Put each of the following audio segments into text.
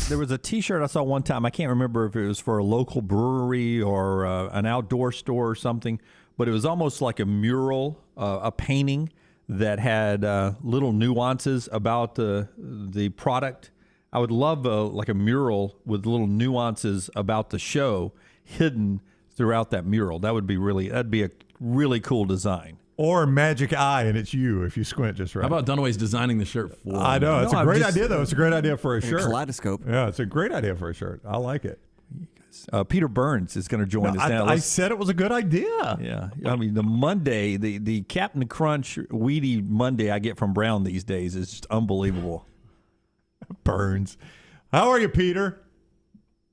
There was a T-shirt I saw one time. I can't remember if it was for a local brewery or an outdoor store or something, but it was almost like a mural, a painting that had little nuances about the product. I would love like a mural with little nuances about the show hidden throughout that mural. That'd be a really cool design. Or magic eye, and it's you if you squint just right. How about Dunaway's designing the shirt for I know. It's a great idea, though. It's a great idea for a shirt. Kaleidoscope. Yeah, it's a great idea for a shirt. I like it. Peter Burns is going to join us now. I said it was a good idea. Yeah. I mean, the Monday, the Captain Crunch Weedy Monday I get from Brown these days is just unbelievable. Burns. How are you, Peter?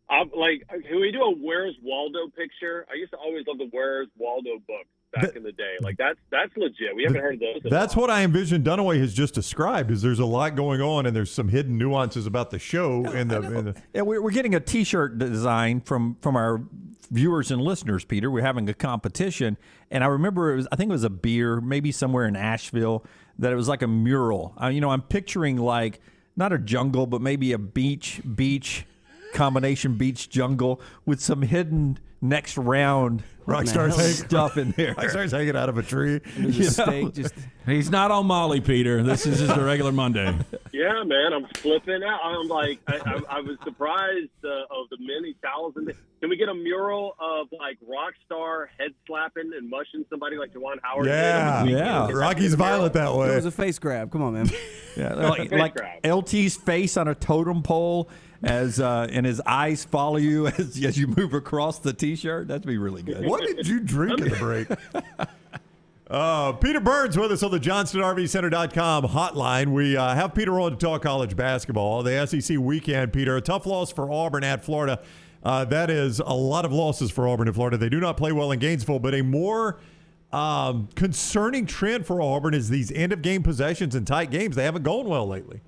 I'm like, can we do a Where's Waldo picture? I used to always love the Where's Waldo book back in the day. Like, that's legit. We haven't heard of those. That's what I envision Dunaway has just described, is there's a lot going on, and there's some hidden nuances about the show. Yeah, we're getting a T-shirt design from our viewers and listeners, Peter. We're having a competition, and I remember I think it was a beer, maybe somewhere in Asheville, that it was like a mural. I'm picturing like not a jungle, but maybe a beach combination beach jungle with some hidden next round stuff in there. Rockstar's hanging out of a tree. He's not on Molly, Peter. This is just a regular Monday. Yeah, man, I'm flipping out. I'm like, I was surprised of the many thousands. Can we get a mural of like Rockstar head slapping and mushing somebody like Jawan Howard? Yeah. Rocky's violent that way. It was a face grab. Come on, man. Yeah, like LT's face on a totem pole and his eyes follow you as you move across the T-shirt. That'd be really good. What did you drink in the break? Peter Burns with us on the JohnstonRVCenter.com hotline. We have Peter on to talk college basketball. The SEC weekend, Peter. A tough loss for Auburn at Florida. That is a lot of losses for Auburn and Florida. They do not play well in Gainesville, but a more concerning trend for Auburn is these end-of-game possessions and tight games. They haven't gone well lately.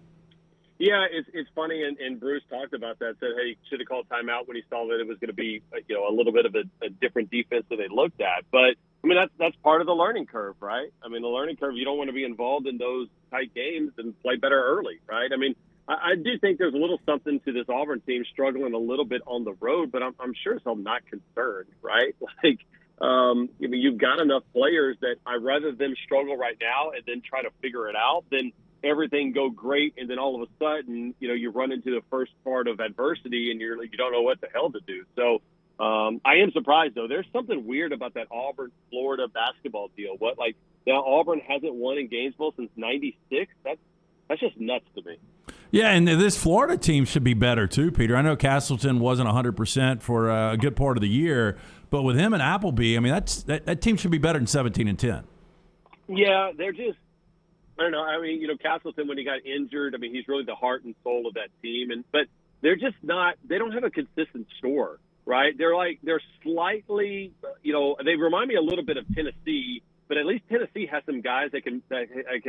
Yeah, it's funny, and Bruce talked about that. Said, hey, he should have called timeout when he saw that it was going to be, a little bit of a different defense than they looked at. But I mean, that's part of the learning curve, right? I mean, the learning curve. You don't want to be involved in those tight games and play better early, right? I mean, I do think there's a little something to this Auburn team struggling a little bit on the road, but I'm sure so I'm not concerned, right? Like, you've got enough players that I'd rather them struggle right now and then try to figure it out than everything go great, and then all of a sudden, you run into the first part of adversity, and you don't know what the hell to do. So I am surprised, though. There's something weird about that Auburn-Florida basketball deal. Now Auburn hasn't won in Gainesville since '96. That's just nuts to me. Yeah, and this Florida team should be better too, Peter. I know Castleton wasn't 100% for a good part of the year, but with him and Appleby, I mean, that team should be better than 17-10. Yeah, they're just. I don't know. I mean, Castleton, when he got injured, I mean, he's really the heart and soul of that team. But they're just not. They don't have a consistent score, right? They're slightly. They remind me a little bit of Tennessee, but at least Tennessee has some guys that can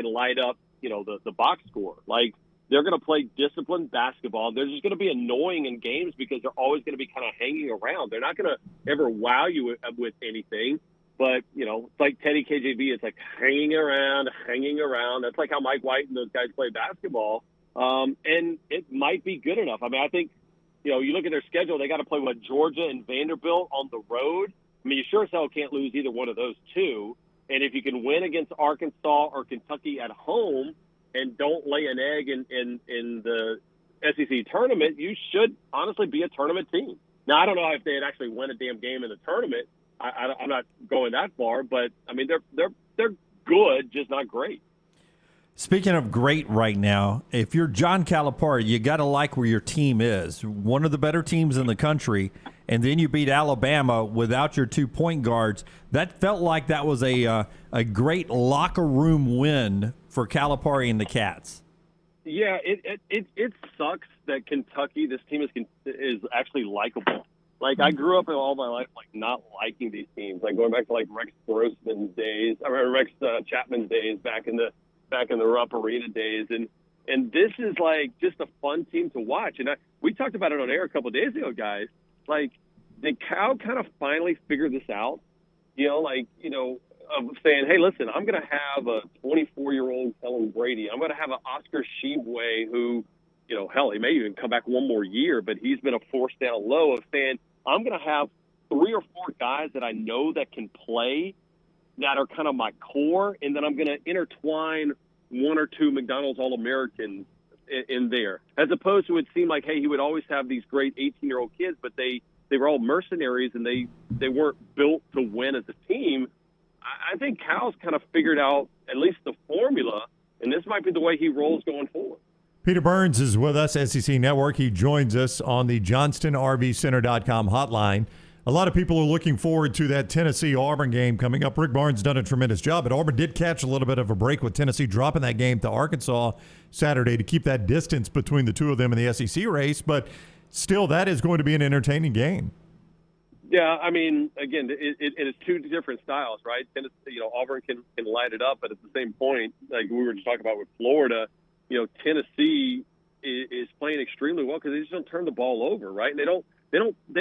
light up. The box score. Like, they're going to play disciplined basketball. They're just going to be annoying in games because they're always going to be kind of hanging around. They're not going to ever wow you with anything. But, it's like Teddy KJV. It's like hanging around. That's like how Mike White and those guys play basketball. And it might be good enough. I mean, I think, you look at their schedule, they got to play, Georgia and Vanderbilt on the road. I mean, you sure as hell can't lose either one of those two. And if you can win against Arkansas or Kentucky at home and don't lay an egg in the SEC tournament, you should honestly be a tournament team. Now, I don't know if they'd actually win a damn game in the tournament. I'm not going that far, but I mean they're good, just not great. Speaking of great right now, if you're John Calipari, you got to like where your team is. One of the better teams in the country, and then you beat Alabama without your 2 point guards. That felt like that was a great locker room win for Calipari and the Cats. Yeah, it sucks that Kentucky, this team is actually likable. Like, I grew up all my life, not liking these teams. Like, going back to, Rex Grossman's days. I remember Rex Chapman's days back in the Rupp Arena days. And this is, just a fun team to watch. And we talked about it on air a couple of days ago, guys. Did Cal kind of finally figure this out? Of saying, hey, listen, I'm going to have a 24-year-old Kellen Brady. I'm going to have an Oscar Tshiebwe who hell, he may even come back one more year, but he's been a force down low of saying, I'm going to have 3 or 4 guys that I know that can play that are kind of my core, and then I'm going to intertwine 1 or 2 McDonald's All-Americans in there, as opposed to it seemed like, hey, he would always have these great 18-year-old kids, but they were all mercenaries and they weren't built to win as a team. I think Cal's kind of figured out at least the formula, and this might be the way he rolls going forward. Peter Burns is with us, SEC Network. He joins us on the JohnstonRVCenter.com hotline. A lot of people are looking forward to that Tennessee-Auburn game coming up. Rick Barnes done a tremendous job, but Auburn did catch a little bit of a break with Tennessee dropping that game to Arkansas Saturday to keep that distance between the two of them in the SEC race. But still, that is going to be an entertaining game. Yeah, I mean, again, it is 2 different styles, right? Tennessee, Auburn can light it up, but at the same point, like we were just talking about with Florida, Tennessee is playing extremely well because they just don't turn the ball over, right? And they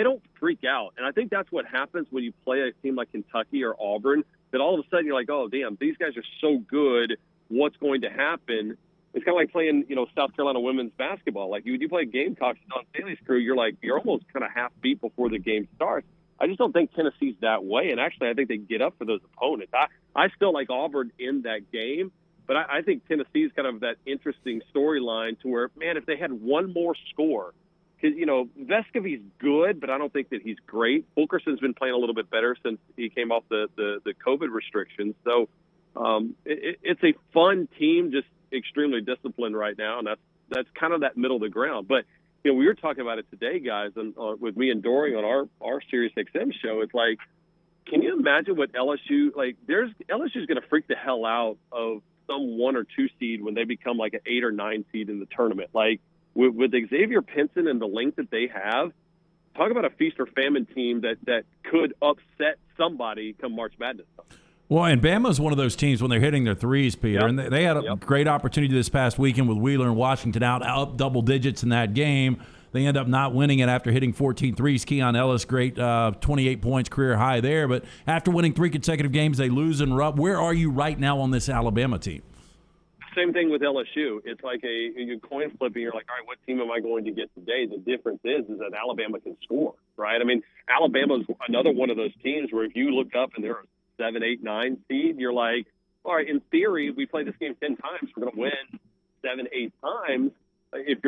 don't freak out. And I think that's what happens when you play a team like Kentucky or Auburn, that all of a sudden you're like, oh, damn, these guys are so good. What's going to happen? It's kind of like playing, South Carolina women's basketball. Like you play Gamecocks on Staley's crew, you're almost kind of half beat before the game starts. I just don't think Tennessee's that way. And actually, I think they get up for those opponents. I still like Auburn in that game, but I think Tennessee's kind of that interesting storyline to where, man, if they had one more score, because, Vescovi's good, but I don't think that he's great. Fulkerson's been playing a little bit better since he came off the COVID restrictions. So it's a fun team, just extremely disciplined right now, and that's kind of that middle of the ground. But we were talking about it today, guys, and with me and Doring on our Sirius XM show. It's like, can you imagine what LSU LSU's going to freak the hell out of some 1 or 2 seed when they become like an 8 or 9 seed in the tournament? Like with Xavier Pinson and the length that they have, talk about a feast or famine team that could upset somebody come March Madness. Well, and Bama's one of those teams when they're hitting their threes, Peter. Yep. And they had a great opportunity this past weekend with Wheeler and Washington out up double digits in that game. They end up not winning it after hitting 14 threes. Keon Ellis, great 28 points, career high there. But after winning 3 consecutive games, they lose and rub. Where are you right now on this Alabama team? Same thing with LSU. It's like a coin flipping. You're like, all right, what team am I going to get today? The difference is that Alabama can score, right? I mean, Alabama's another one of those teams where if you look up and they're 7, 8, 9 seed, you're like, all right, in theory, we play this game 10 times. We're going to win 7, 8 times if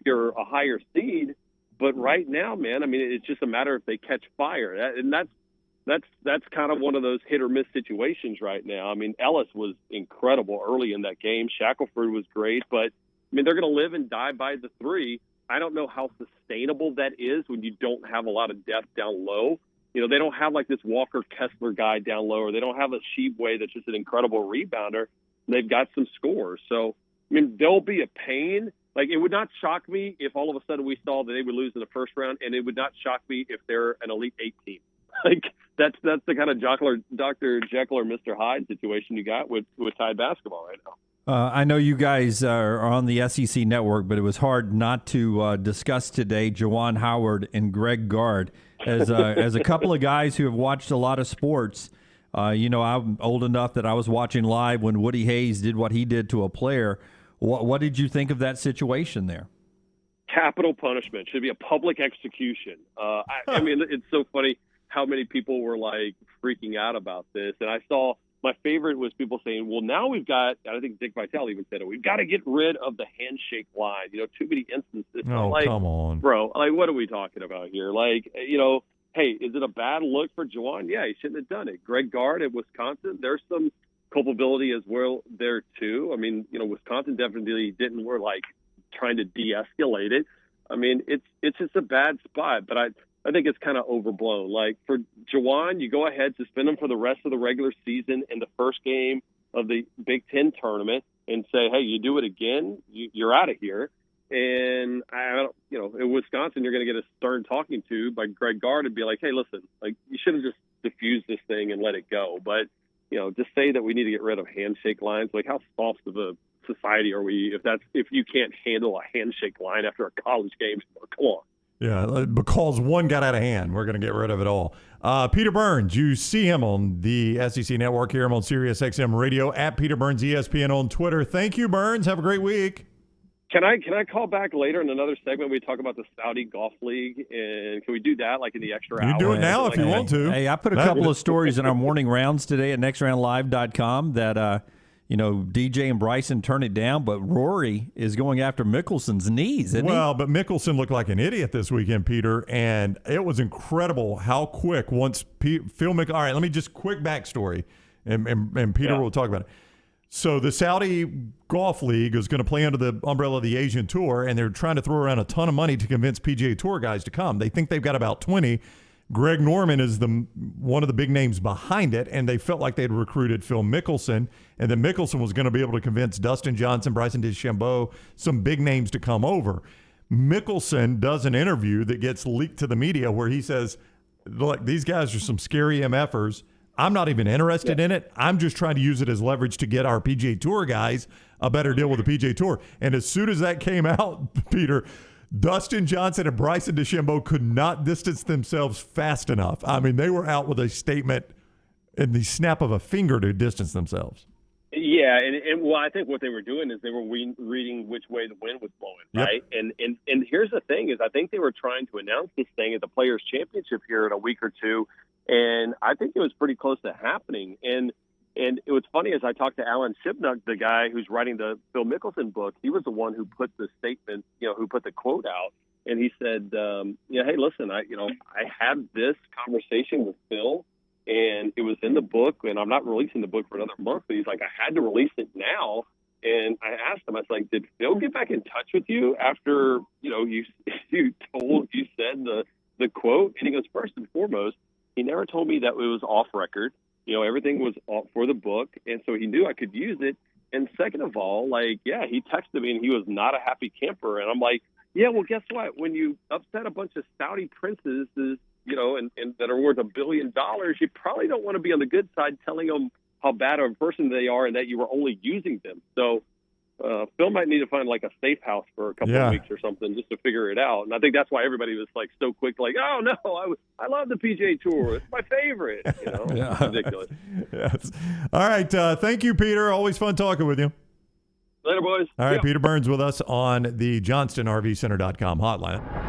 you're a higher seed. But right now, man, I mean, it's just a matter if they catch fire. And that's kind of one of those hit or miss situations right now. I mean, Ellis was incredible early in that game. Shackelford was great. But, I mean, they're going to live and die by the 3. I don't know how sustainable that is when you don't have a lot of depth down low. They don't have like this Walker Kessler guy down low, or they don't have a Sheepway that's just an incredible rebounder. They've got some scores. So, I mean, there'll be a pain. Like, it would not shock me if all of a sudden we saw that they would lose in the first round, and it would not shock me if they're an Elite 8 team. Like, that's the kind of Dr. Jekyll or Mr. Hyde situation you got with Tide basketball right now. I know you guys are on the SEC Network, but it was hard not to discuss today Juwan Howard and Greg Gard. As a couple of guys who have watched a lot of sports, I'm old enough that I was watching live when Woody Hayes did what he did to a player. What did you think of that situation there? Capital punishment. Should be a public execution. I mean, it's so funny how many people were like freaking out about this. And I saw my favorite was people saying, well, now we've got, I think Dick Vitale even said it, we've got to get rid of the handshake line. Too many instances. Oh, like, come on. Bro, like, what are we talking about here? Like, hey, is it a bad look for Juwan? Yeah, he shouldn't have done it. Greg Gard at Wisconsin, there's some culpability as well there, too. I mean, Wisconsin definitely didn't, we're like trying to de-escalate it. I mean, it's just a bad spot, but I think it's kind of overblown. Like, for Juwan, you go ahead, suspend him for the rest of the regular season in the first game of the Big Ten tournament and say, hey, you do it again, you're out of here. And, in Wisconsin, you're going to get a stern talking to by Greg Gard and be like, hey, listen, like, you should have just diffused this thing and let it go. But, just say that we need to get rid of handshake lines. Like, how soft of a society are we if you can't handle a handshake line after a college game? Come on. Yeah, because one got out of hand, we're going to get rid of it all. Peter Burns, you see him on the SEC Network, here on Sirius XM Radio, at Peter Burns ESPN on Twitter. Thank you, Burns. Have a great week. Can I call back later in another segment? We talk about the Saudi Golf League, and can we do that like in the extra hour? You do it now if you want to. Hey, I put a couple of stories in our morning rounds today at nextroundlive.com that DJ and Bryson turn it down, but Rory is going after Mickelson's knees, isn't he? Well, but Mickelson looked like an idiot this weekend, Peter, and it was incredible how quick once Phil Mickelson. All right, let me just quick backstory, and Peter will talk about it. So the Saudi Golf League is going to play under the umbrella of the Asian Tour, and they're trying to throw around a ton of money to convince PGA Tour guys to come. They think they've got about 20. Greg Norman is one of the big names behind it, and they felt like they'd recruited Phil Mickelson, and then Mickelson was going to be able to convince Dustin Johnson, Bryson DeChambeau, some big names to come over. Mickelson does an interview that gets leaked to the media where he says, look, these guys are some scary MFers. I'm not even interested in it. I'm just trying to use it as leverage to get our PGA Tour guys a better deal with the PGA Tour. And as soon as that came out, Peter, Dustin Johnson and Bryson DeChambeau could not distance themselves fast enough. I mean, they were out with a statement in the snap of a finger to distance themselves. Yeah, and well, I think what they were doing is they were reading which way the wind was blowing, right? And here's the thing is I think they were trying to announce this thing at the Players' Championship here in a week or two, and I think it was pretty close to happening. And it was funny as I talked to Alan Shipnuck, the guy who's writing the Phil Mickelson book. He was the one who put the statement, who put the quote out, and he said, hey, listen, I had this conversation with Phil, and it was in the book, and I'm not releasing the book for another month. But he's like, I had to release it now. And I asked him, I was like, did Phil get back in touch with you after you said the quote? And he goes, first and foremost, he never told me that it was off record. Everything was for the book, and so he knew I could use it. And second of all, he texted me, and he was not a happy camper. And I'm like, yeah, well, guess what? When you upset a bunch of Saudi princes, and that are worth $1 billion, you probably don't want to be on the good side telling them how bad of a person they are and that you were only using them. So Phil might need to find a safe house for a couple of weeks or something just to figher it out. And I think that's why everybody was so quick, oh no, I love the PGA Tour. It's my favorite. It's ridiculous. Yes. All right. Thank you, Peter. Always fun talking with you. Later, boys. All right. Peter Burns with us on the JohnstonRVCenter.com hotline.